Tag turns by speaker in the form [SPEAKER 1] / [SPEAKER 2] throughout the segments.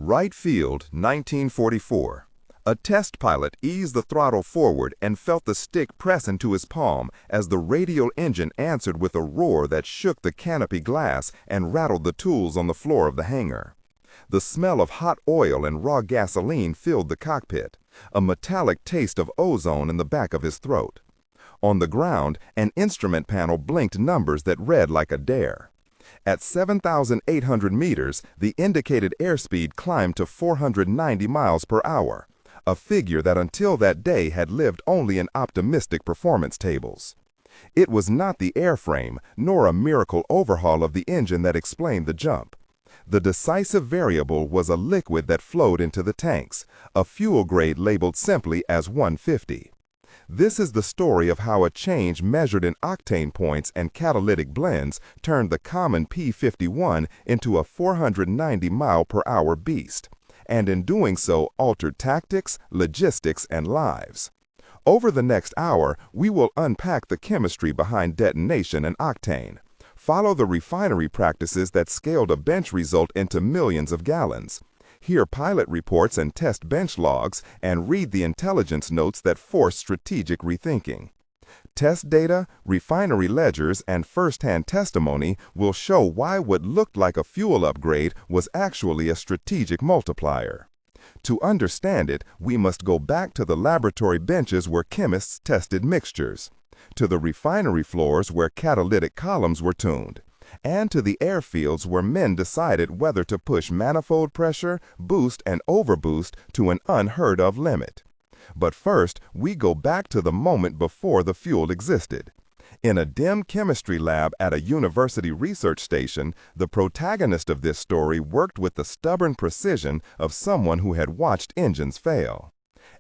[SPEAKER 1] Wright Field, 1944. A test pilot eased the throttle forward and felt the stick press into his palm as the radial engine answered with a roar that shook the canopy glass and rattled the tools on the floor of the hangar. The smell of hot oil and raw gasoline filled the cockpit, a metallic taste of ozone in the back of his throat. On the ground, an instrument panel blinked numbers that read like a dare. At 7,800 meters, the indicated airspeed climbed to 490 miles per hour, a figure that until that day had lived only in optimistic performance tables. It was not the airframe, nor a miracle overhaul of the engine that explained the jump. The decisive variable was a liquid that flowed into the tanks, a fuel grade labeled simply as 150. This is the story of how a change measured in octane points and catalytic blends turned the common P-51 into a 490-mile-per-hour beast, and in doing so altered tactics, logistics, and lives. Over the next hour, we will unpack the chemistry behind detonation and octane, follow the refinery practices that scaled a bench result into millions of gallons, hear pilot reports and test bench logs, and read the intelligence notes that force strategic rethinking. Test data, refinery ledgers, and first-hand testimony will show why what looked like a fuel upgrade was actually a strategic multiplier. To understand it, we must go back to the laboratory benches where chemists tested mixtures, to the refinery floors where catalytic columns were tuned, and to the airfields where men decided whether to push manifold pressure, boost, and overboost to an unheard-of limit. But first, we go back to the moment before the fuel existed. In a dim chemistry lab at a university research station, the protagonist of this story worked with the stubborn precision of someone who had watched engines fail.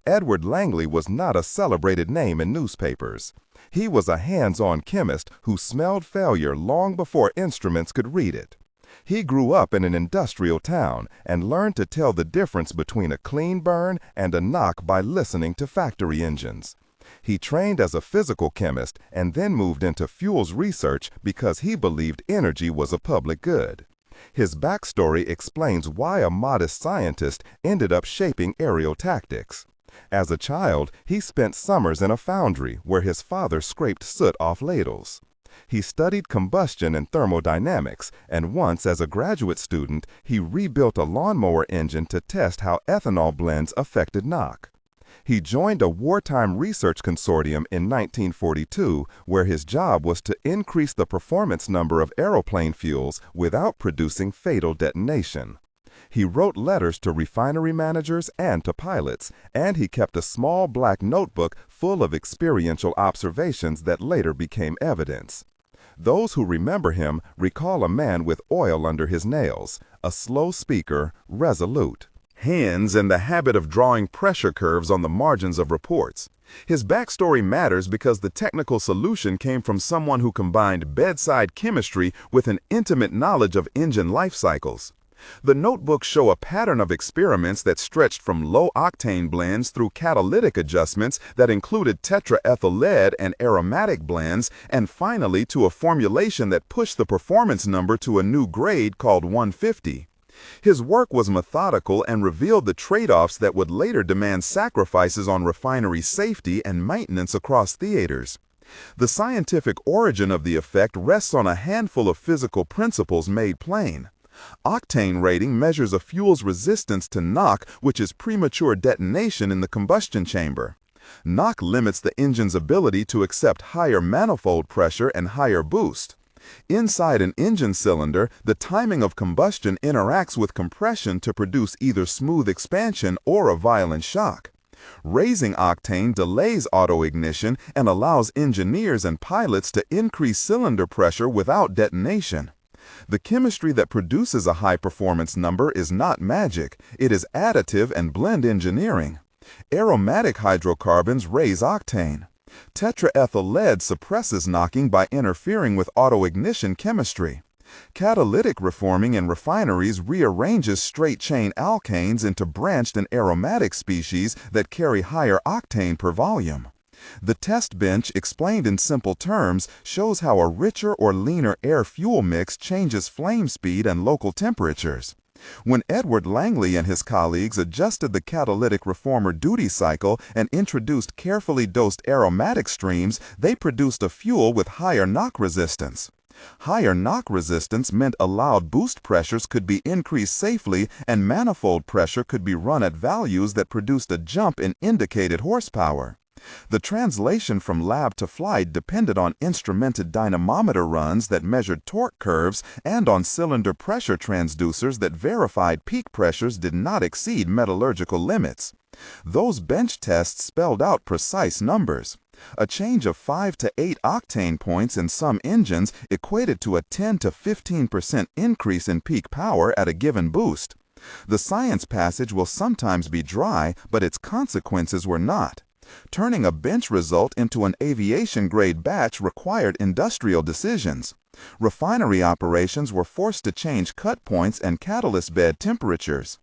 [SPEAKER 1] Edward Langley was not a celebrated name in newspapers. He was a hands-on chemist who smelled failure long before instruments could read it. He grew up in an industrial town and learned to tell the difference between a clean burn and a knock by listening to factory engines. He trained as a physical chemist and then moved into fuels research because he believed energy was a public good. His backstory explains why a modest scientist ended up shaping aerial tactics. As a child, he spent summers in a foundry where his father scraped soot off ladles. He studied combustion and thermodynamics, and once as a graduate student, he rebuilt a lawnmower engine to test how ethanol blends affected knock. He joined a wartime research consortium in 1942, where his job was to increase the performance number of aeroplane fuels without producing fatal detonation. He wrote letters to refinery managers and to pilots, and he kept a small black notebook full of experiential observations that later became evidence. Those who remember him recall a man with oil under his nails, a slow speaker, resolute. Hands in the habit of drawing pressure curves on the margins of reports. His backstory matters because the technical solution came from someone who combined bedside chemistry with an intimate knowledge of engine life cycles. The notebooks show a pattern of experiments that stretched from low-octane blends through catalytic adjustments that included tetraethyl lead and aromatic blends, and finally to a formulation that pushed the performance number to a new grade called 150. His work was methodical and revealed the trade-offs that would later demand sacrifices on refinery safety and maintenance across theaters. The scientific origin of the effect rests on a handful of physical principles made plain. Octane rating measures a fuel's resistance to knock, which is premature detonation in the combustion chamber. Knock limits the engine's ability to accept higher manifold pressure and higher boost. Inside an engine cylinder, the timing of combustion interacts with compression to produce either smooth expansion or a violent shock. Raising octane delays autoignition and allows engineers and pilots to increase cylinder pressure without detonation. The chemistry that produces a high-performance number is not magic, it is additive and blend engineering. Aromatic hydrocarbons raise octane. Tetraethyl lead suppresses knocking by interfering with autoignition chemistry. Catalytic reforming in refineries rearranges straight-chain alkanes into branched and aromatic species that carry higher octane per volume. The test bench, explained in simple terms, shows how a richer or leaner air-fuel mix changes flame speed and local temperatures. When Edward Langley and his colleagues adjusted the catalytic reformer duty cycle and introduced carefully dosed aromatic streams, they produced a fuel with higher knock resistance. Higher knock resistance meant allowed boost pressures could be increased safely and manifold pressure could be run at values that produced a jump in indicated horsepower. The translation from lab to flight depended on instrumented dynamometer runs that measured torque curves and on cylinder pressure transducers that verified peak pressures did not exceed metallurgical limits. Those bench tests spelled out precise numbers. A change of 5 to 8 octane points in some engines equated to a 10 to 15% increase in peak power at a given boost. The science passage will sometimes be dry, but its consequences were not. Turning a bench result into an aviation-grade batch required industrial decisions. Refinery operations were forced to change cut points and catalyst bed temperatures.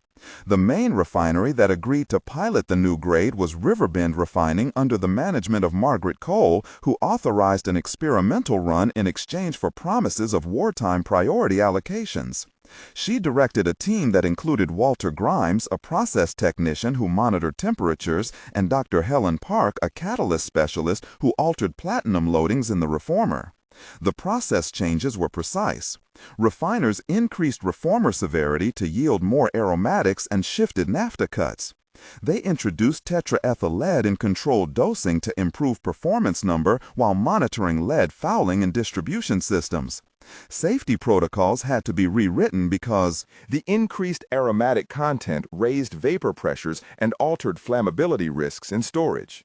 [SPEAKER 1] The main refinery that agreed to pilot the new grade was Riverbend Refining under the management of Margaret Cole, who authorized an experimental run in exchange for promises of wartime priority allocations. She directed a team that included Walter Grimes, a process technician who monitored temperatures, and Dr. Helen Park, a catalyst specialist who altered platinum loadings in the reformer. The process changes were precise. Refiners increased reformer severity to yield more aromatics and shifted naphtha cuts. They introduced tetraethyl lead in controlled dosing to improve performance number while monitoring lead fouling in distribution systems. Safety protocols had to be rewritten because the increased aromatic content raised vapor pressures and altered flammability risks in storage.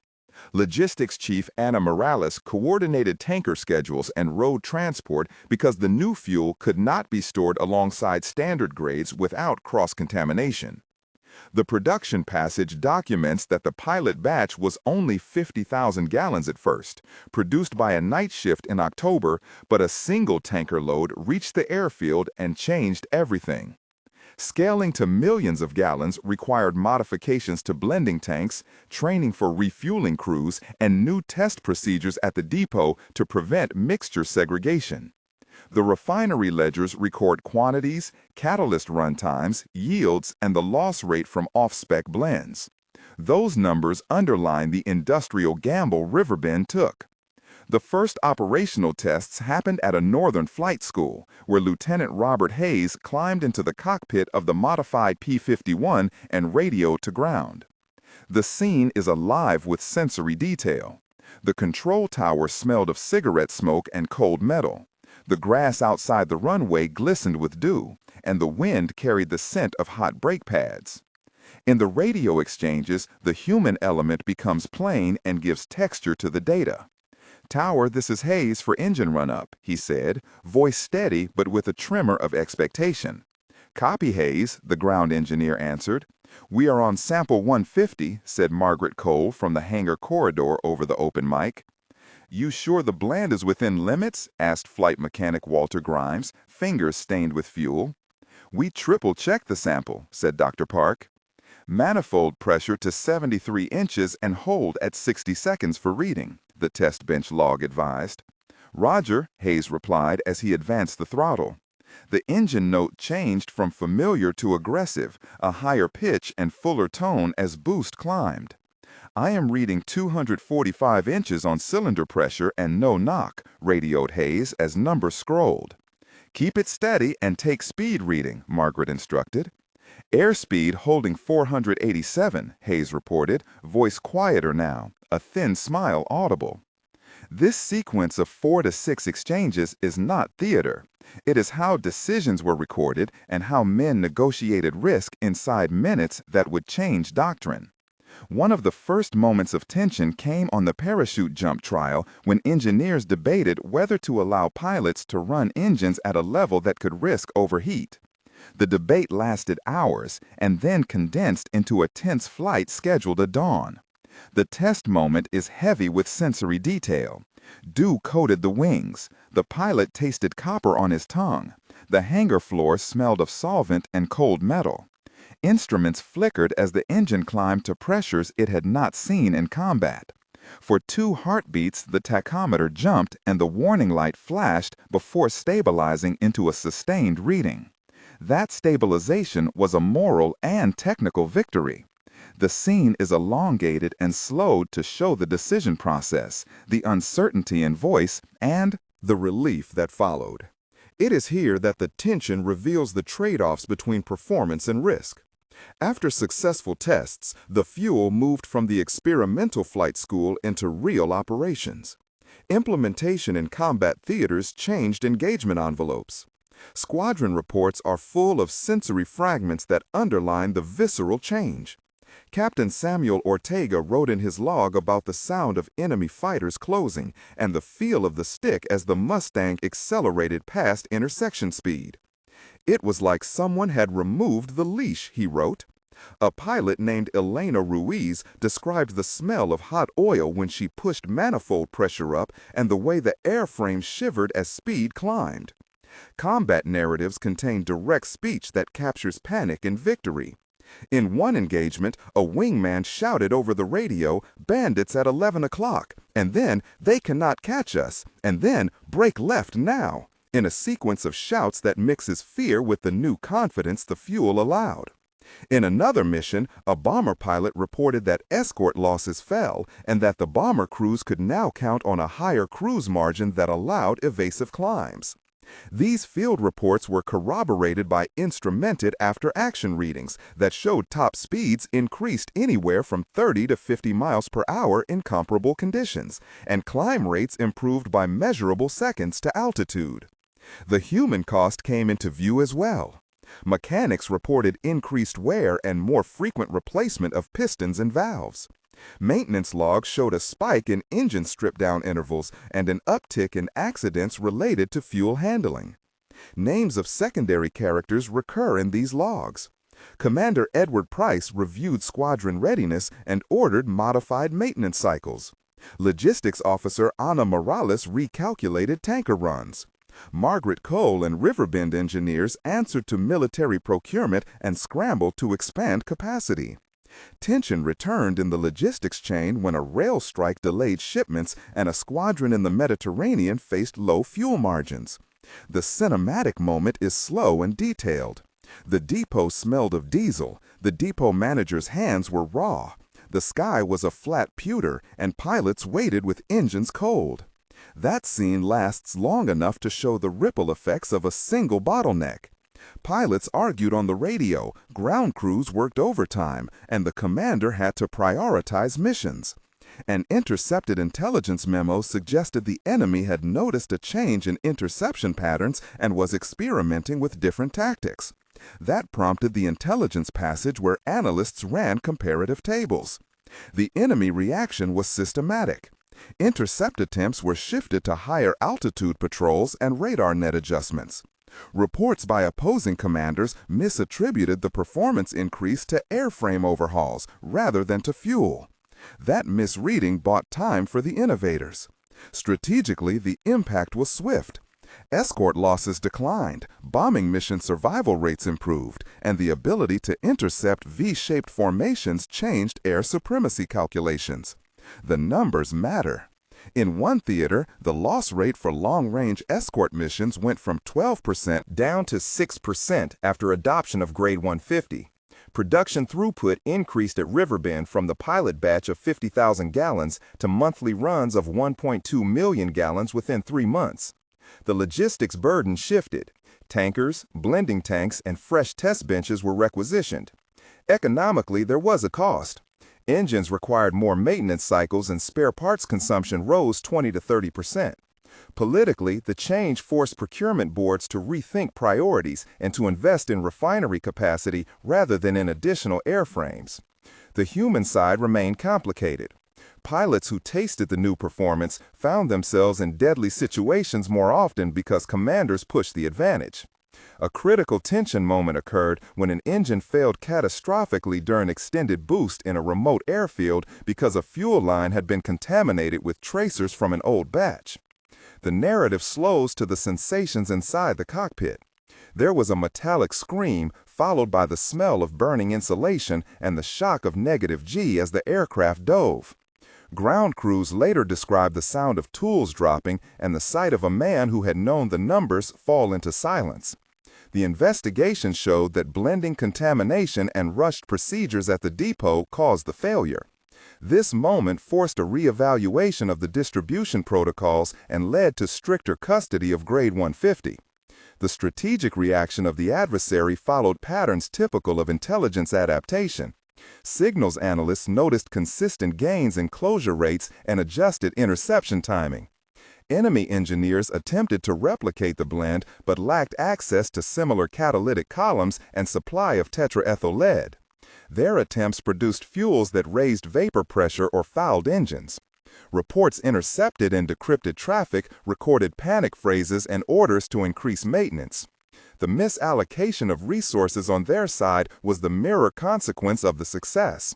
[SPEAKER 1] Logistics Chief Anna Morales coordinated tanker schedules and road transport because the new fuel could not be stored alongside standard grades without cross-contamination. The production passage documents that the pilot batch was only 50,000 gallons at first, produced by a night shift in October, but a single tanker load reached the airfield and changed everything. Scaling to millions of gallons required modifications to blending tanks, training for refueling crews, and new test procedures at the depot to prevent mixture segregation. The refinery ledgers record quantities, catalyst run times, yields, and the loss rate from off-spec blends. Those numbers underline the industrial gamble Riverbend took. The first operational tests happened at a northern flight school, where Lieutenant Robert Hayes climbed into the cockpit of the modified P-51 and radioed to ground. The scene is alive with sensory detail. The control tower smelled of cigarette smoke and cold metal. The grass outside the runway glistened with dew, and the wind carried the scent of hot brake pads. In the radio exchanges, the human element becomes plain and gives texture to the data. "Tower, this is Hayes for engine run-up," he said, voice steady but with a tremor of expectation. "Copy, Hayes," the ground engineer answered. "We are on sample 150, said Margaret Cole from the hangar corridor over the open mic. "You sure the blend is within limits?" asked flight mechanic Walter Grimes, fingers stained with fuel. "We triple-checked the sample," said Dr. Park. "Manifold pressure to 73 inches and hold at 60 seconds for reading," the test bench log advised. "Roger," Hayes replied as he advanced the throttle. The engine note changed from familiar to aggressive, a higher pitch and fuller tone as boost climbed. "I am reading 245 inches on cylinder pressure and no knock," radioed Hayes as numbers scrolled. "Keep it steady and take speed reading," Margaret instructed. "Airspeed holding 487, Hayes reported, voice quieter now, a thin smile audible. This sequence of 4 to 6 exchanges is not theater. It is how decisions were recorded and how men negotiated risk inside minutes that would change doctrine. One of the first moments of tension came on the parachute jump trial when engineers debated whether to allow pilots to run engines at a level that could risk overheat. The debate lasted hours and then condensed into a tense flight scheduled at dawn. The test moment is heavy with sensory detail. Dew coated the wings. The pilot tasted copper on his tongue. The hangar floor smelled of solvent and cold metal. Instruments flickered as the engine climbed to pressures it had not seen in combat. For 2 heartbeats, the tachometer jumped and the warning light flashed before stabilizing into a sustained reading.
[SPEAKER 2] That stabilization was a moral and technical victory. The scene is elongated and slowed to show the decision process, the uncertainty in voice, and
[SPEAKER 1] the relief that followed. It is here that the tension reveals the trade-offs between performance and risk. After successful tests, the fuel moved from the experimental flight school into real operations. Implementation in combat theaters changed engagement envelopes. Squadron reports are full of sensory fragments that underline the visceral change. Captain Samuel Ortega wrote in his log about the sound of enemy fighters closing and the feel of the stick as the Mustang accelerated past intersection speed. It was like someone had removed the leash, he wrote. A pilot named Elena Ruiz described the smell of hot oil when she pushed manifold pressure up and the way the airframe shivered as speed climbed. Combat narratives contain direct speech that captures panic and victory. In one engagement, a wingman shouted over the radio, "Bandits at 11 o'clock," and then, "They cannot catch us," and then, "Break left now," in a sequence of shouts that mixes fear with the new confidence the fuel allowed. In another mission, a bomber pilot reported that escort losses fell and that the bomber crews could now count on a higher cruise margin that allowed evasive climbs. These field reports were corroborated by instrumented after-action readings that showed top speeds increased anywhere from 30 to 50 miles per hour in comparable conditions, and climb rates improved by measurable seconds to altitude. The human cost came into view as well. Mechanics reported increased wear and more frequent replacement of pistons and valves. Maintenance logs showed a spike in engine strip-down intervals and an uptick in accidents related to fuel handling. Names of secondary characters recur in these logs. Commander Edward Price reviewed squadron readiness and ordered modified maintenance cycles. Logistics Officer Ana Morales recalculated tanker runs. Margaret Cole and Riverbend engineers answered to military procurement and scrambled to expand capacity. Tension returned in the logistics chain when a rail strike delayed shipments and a squadron in the Mediterranean faced low fuel margins. The cinematic moment is slow and detailed. The depot smelled of diesel, the depot manager's hands were raw, the sky was a flat pewter, and pilots waited with engines cold. That scene lasts long enough to show the ripple effects of a single bottleneck. Pilots argued on the radio, ground crews worked overtime, and the commander had to prioritize missions. An intercepted intelligence memo suggested the enemy had noticed a change in interception patterns and was experimenting with different tactics. That prompted the intelligence passage where analysts ran comparative tables. The enemy reaction was systematic. Intercept attempts were shifted to higher altitude patrols and radar net adjustments. Reports by opposing commanders misattributed the performance increase to airframe overhauls rather than to fuel. That misreading bought time for the innovators. Strategically, the impact was swift. Escort losses declined, bombing mission survival rates improved, and the ability to intercept V-shaped formations changed air supremacy calculations. The numbers matter. In one theater, the loss rate for long-range escort missions went from 12% down to 6% after adoption of Grade 150. Production throughput increased at Riverbend from the pilot batch of 50,000 gallons to monthly runs of 1.2 million gallons within 3 months. The logistics burden shifted. Tankers, blending tanks, and fresh test benches were requisitioned. Economically, there was a cost. Engines required more maintenance cycles and spare parts consumption rose 20 to 30%. Politically, the change forced procurement boards to rethink priorities and to invest in refinery capacity rather than in additional airframes. The human side remained complicated. Pilots who tasted the new performance found themselves in deadly situations more often because commanders pushed the advantage. A critical tension moment occurred when an engine failed catastrophically during extended boost in a remote airfield because a fuel line had been contaminated with tracers from an old batch. The narrative slows to the sensations inside the cockpit. There was a metallic scream followed by the smell of burning insulation and the shock of negative G as the aircraft dove. Ground crews later described the sound of tools dropping and the sight of a man who had known the numbers fall into silence. The investigation showed that blending contamination and rushed procedures at the depot caused the failure. This moment forced a reevaluation of the distribution protocols and led to stricter custody of Grade 150. The strategic reaction of the adversary followed patterns typical of intelligence adaptation. Signals analysts noticed consistent gains in closure rates and adjusted interception timing. Enemy engineers attempted to replicate the blend but lacked access to similar catalytic columns and supply of tetraethyl lead. Their attempts produced fuels that raised vapor pressure or fouled engines. Reports intercepted and decrypted traffic recorded panic phrases and orders to increase maintenance. The misallocation of resources on their side was the mirror consequence of the success.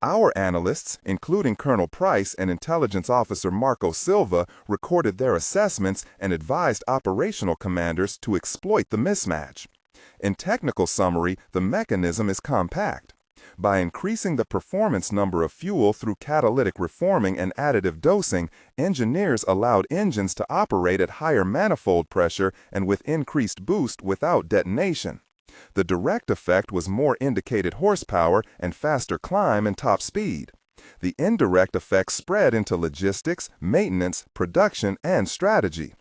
[SPEAKER 1] Our analysts, including Colonel Price and Intelligence Officer Marco Silva, recorded their assessments and advised operational commanders to exploit the mismatch. In technical summary, the mechanism is compact. By increasing the performance number of fuel through catalytic reforming and additive dosing, engineers allowed engines to operate at higher manifold pressure and with increased boost without detonation. The direct effect was more indicated horsepower and faster climb and top speed. The indirect effects spread into logistics, maintenance, production, and strategy.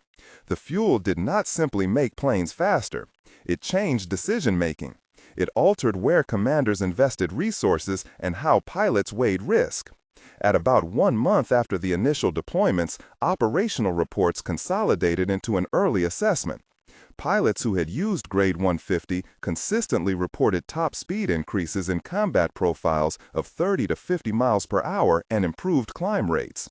[SPEAKER 1] The fuel did not simply make planes faster. It changed decision-making. It altered where commanders invested resources and how pilots weighed risk. At about 1 month after the initial deployments, operational reports consolidated into an early assessment. Pilots who had used Grade 150 consistently reported top speed increases in combat profiles of 30 to 50 miles per hour and improved climb rates.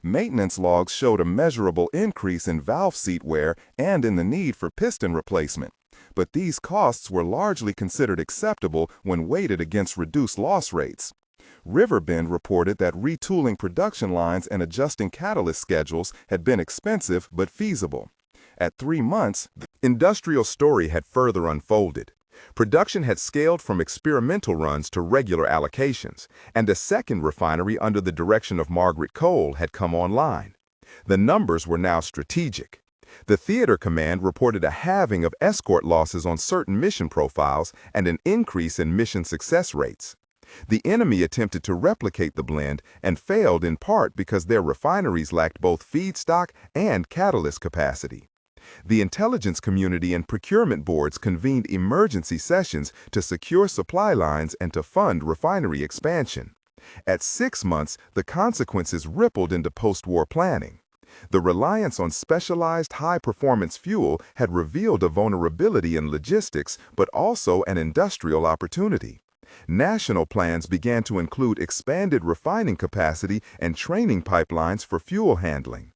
[SPEAKER 1] Maintenance logs showed a measurable increase in valve seat wear and in the need for piston replacement. But these costs were largely considered acceptable when weighted against reduced loss rates. Riverbend reported that retooling production lines and adjusting catalyst schedules had been expensive but feasible. At 3 months, the industrial story had further unfolded. Production had scaled from experimental runs to regular allocations, and a second refinery under the direction of Margaret Cole had come online. The numbers were now strategic. The theater command reported a halving of escort losses on certain mission profiles and an increase in mission success rates. The enemy attempted to replicate the blend and failed in part because their refineries lacked both feedstock and catalyst capacity. The intelligence community and procurement boards convened emergency sessions to secure supply lines and to fund refinery expansion. At 6 months, the consequences rippled into post-war planning. The reliance on specialized high-performance fuel had revealed a vulnerability in logistics, but also an industrial opportunity. National plans began to include expanded refining capacity and training pipelines for fuel handling.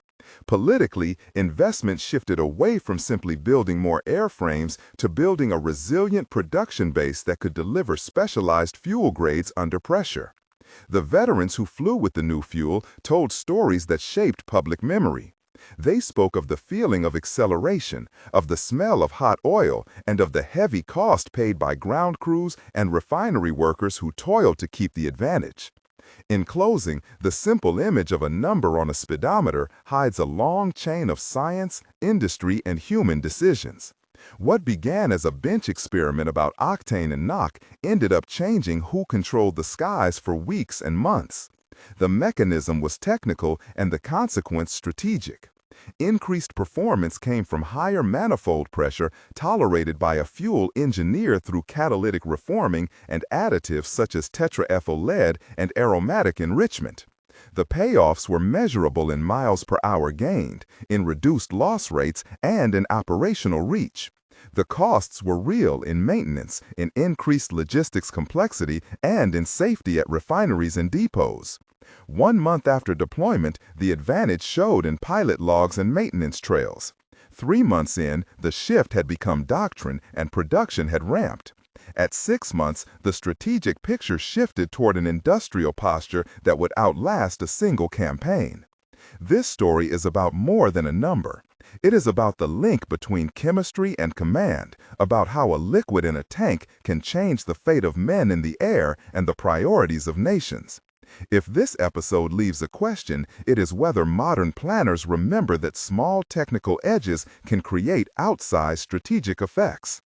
[SPEAKER 1] Politically, investment shifted away from simply building more airframes to building a resilient production base that could deliver specialized fuel grades under pressure. The veterans who flew with the new fuel told stories that shaped public memory. They spoke of the feeling of acceleration, of the smell of hot oil, and of the heavy cost paid by ground crews and refinery workers who toiled to keep the advantage. In closing, the simple image of a number on a speedometer hides a long chain of science, industry, and human decisions. What began as a bench experiment about octane and knock ended up changing who controlled the skies for weeks and months. The mechanism was technical and the consequence strategic. Increased performance came from higher manifold pressure tolerated by a fuel engineered through catalytic reforming and additives such as tetraethyl lead and aromatic enrichment. The payoffs were measurable in miles per hour gained, in reduced loss rates, and in operational reach. The costs were real in maintenance, in increased logistics complexity, and in safety at refineries and depots. 1 month after deployment, the advantage showed in pilot logs and maintenance trails. 3 months in, the shift had become doctrine and production had ramped. At 6 months, the strategic picture shifted toward an industrial posture that would outlast a single campaign. This story is about more than a number. It is about the link between chemistry and command, about how a liquid in a tank can change the fate of men in the air and the priorities of nations. If this episode leaves a question, it is whether modern planners remember that small technical edges can create outsized strategic effects.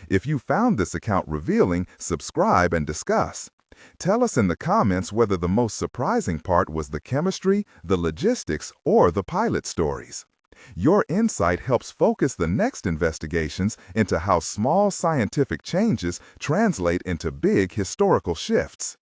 [SPEAKER 1] If you found this account revealing, subscribe and discuss. Tell us in the comments whether the most surprising part was the chemistry, the logistics, or the pilot stories. Your insight helps focus the next investigations into how small scientific changes translate into big historical shifts.